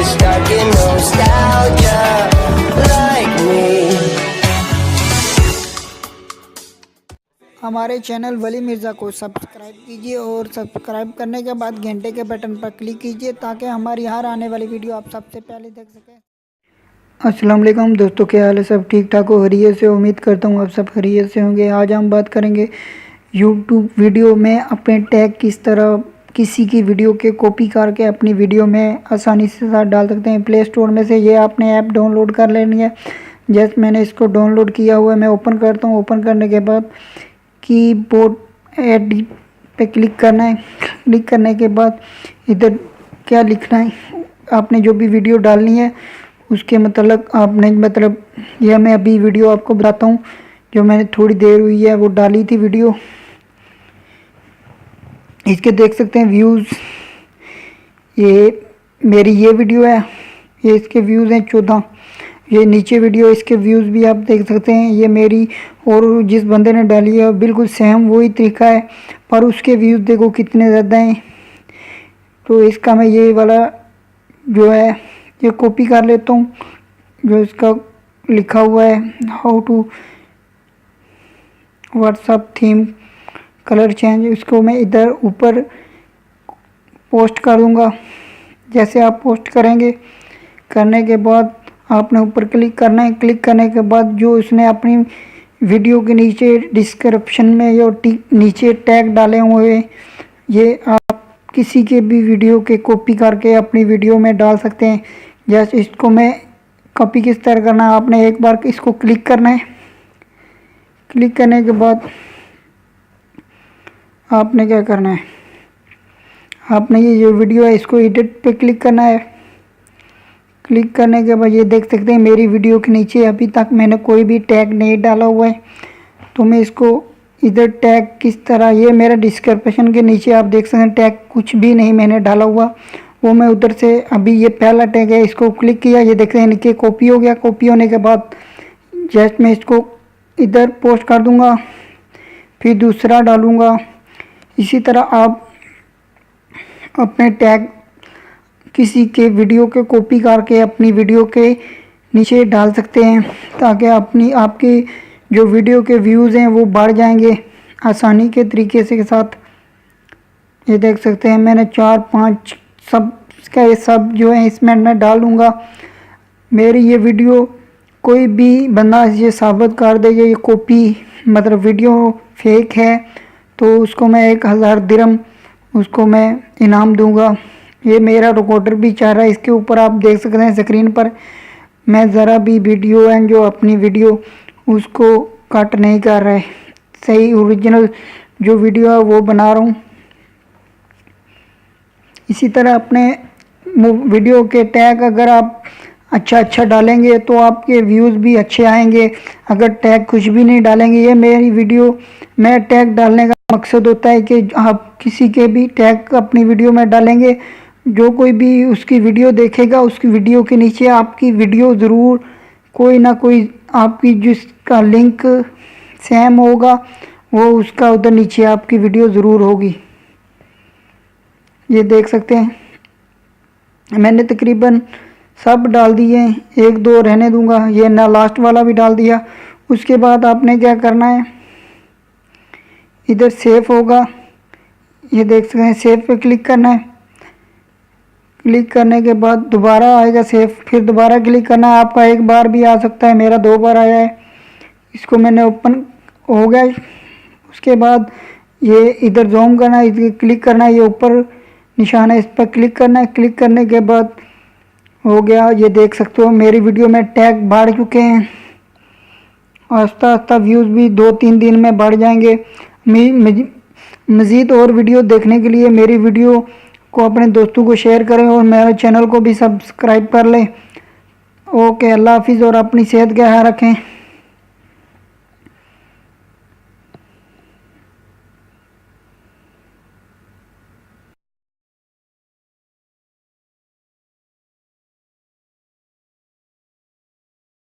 stuck in nostalgia like me. हमारे channel वली मिर्ज़ा को subscribe कीजिए और सब्सक्राइब करने के बाद घंटे के बटन पर क्लिक कीजिए ताकि हमारी हर आने वाली वीडियो आप सबसे पहले देख सकें। अस्सलाम वालेकुम दोस्तों, क्या हाल है? सब ठीक ठाक हो? खैरियत से? उम्मीद करता हूँ आप सब खैरियत से होंगे। आज हम बात करेंगे यूट्यूब वीडियो में अपने टैग किस तरह किसी की वीडियो के कॉपी करके अपनी वीडियो में आसानी से साथ डाल सकते हैं। प्ले स्टोर में से ये आपने ऐप डाउनलोड कर लेनी है। जैसे मैंने इसको डाउनलोड किया हुआ है, मैं ओपन करता हूँ। ओपन करने के बाद कीबोर्ड एडिट पे क्लिक करना है। क्लिक करने के बाद इधर क्या लिखना है, आपने जो भी वीडियो डालनी है उसके मतलब यह मैं अभी वीडियो आपको बताता हूँ जो मैंने थोड़ी देर हुई है वो डाली थी वीडियो। इसके देख सकते हैं व्यूज़, ये मेरी ये वीडियो है, ये इसके व्यूज़ हैं 14। ये नीचे वीडियो, इसके व्यूज़ भी आप देख सकते हैं। ये मेरी और जिस बंदे ने डाली है बिल्कुल सेम वही तरीका है, पर उसके व्यूज़ देखो कितने ज़्यादा हैं। तो इसका मैं ये वाला जो है ये कॉपी कर लेता हूँ, जो इसका लिखा हुआ है how to WhatsApp theme colour change, इसको मैं इधर ऊपर पोस्ट कर दूँगा। जैसे आप पोस्ट करेंगे, करने के बाद आपने ऊपर क्लिक करना है। क्लिक करने के बाद जो उसने अपनी वीडियो के नीचे डिस्क्रिप्शन में या नीचे टैग डाले हुए हैं, ये आप किसी के भी वीडियो के कॉपी करके अपनी वीडियो में डाल सकते हैं। जैसे इसको मैं कॉपी किस तरह करना है, आपने एक बार इसको क्लिक करना है। क्लिक करने के बाद आपने क्या करना है, आपने ये जो वीडियो है इसको एडिट पे क्लिक करना है। क्लिक करने के बाद ये देख सकते हैं मेरी वीडियो के नीचे अभी तक मैंने कोई भी टैग नहीं डाला हुआ है। तो मैं इसको इधर टैग किस तरह, ये मेरा डिस्क्रिप्शन के नीचे आप देख सकते हैं टैग कुछ भी नहीं मैंने डाला हुआ, वो मैं उधर से अभी ये पहला टैग है इसको क्लिक किया, ये देख रहे हैं नीचे कॉपी हो गया। कॉपी होने के बाद जस्ट मैं इसको इधर पोस्ट कर दूंगा, फिर दूसरा डालूंगा। इसी तरह आप अपने टैग किसी के वीडियो के कॉपी करके अपनी वीडियो के नीचे डाल सकते हैं ताकि आपकी जो वीडियो के व्यूज़ हैं वो बढ़ जाएंगे आसानी के तरीके से के साथ। ये देख सकते हैं मैंने 4-5 सब इसका ये सब जो है इसमें मैं डाल दूँगा। मेरी ये वीडियो कोई भी बंदा ये साबित कर दे ये कॉपी मतलब वीडियो फेक है तो उसको मैं 1000 दिरहम उसको मैं इनाम दूंगा। ये मेरा रिकॉर्डर भी चाह रहा है, इसके ऊपर आप देख सकते हैं स्क्रीन पर मैं ज़रा भी वीडियो है जो अपनी वीडियो उसको कट नहीं कर रहा है, सही ओरिजिनल जो वीडियो है वो बना रहा हूँ। इसी तरह अपने वीडियो के टैग अगर आप अच्छा डालेंगे तो आपके व्यूज़ भी अच्छे आएंगे। अगर टैग कुछ भी नहीं डालेंगे, ये मेरी वीडियो में टैग डालने का मकसद होता है कि आप किसी के भी टैग अपनी वीडियो में डालेंगे, जो कोई भी उसकी वीडियो देखेगा उसकी वीडियो के नीचे आपकी वीडियो ज़रूर कोई ना कोई आपकी जिसका लिंक सेम होगा वो उसका उधर नीचे आपकी वीडियो ज़रूर होगी। ये देख सकते हैं मैंने तकरीबन सब डाल दिए हैं, 1-2 रहने दूंगा, ये ना लास्ट वाला भी डाल दिया। उसके बाद आपने क्या करना है, इधर सेव होगा, ये देख सकते हैं सेव पे क्लिक करना है। क्लिक करने के बाद दोबारा आएगा सेव, फिर दोबारा क्लिक करना है। आपका एक बार भी आ सकता है, मेरा 2 बार आया है। इसको मैंने ओपन हो गया। उसके बाद ये इधर जूम करना है, इधर क्लिक करना है, ये ऊपर निशान है इस पर क्लिक करना है। क्लिक करने के बाद हो गया, ये देख सकते हो मेरी वीडियो में टैग बढ़ चुके हैं। आस्ता आस्ता व्यूज़ भी 2-3 दिन में बढ़ जाएंगे। मज़ीद और वीडियो देखने के लिए मेरी वीडियो को अपने दोस्तों को शेयर करें और मेरे चैनल को भी सब्सक्राइब कर लें। ओके, अल्लाह हाफिज़ और अपनी सेहत का ख्याल रखें।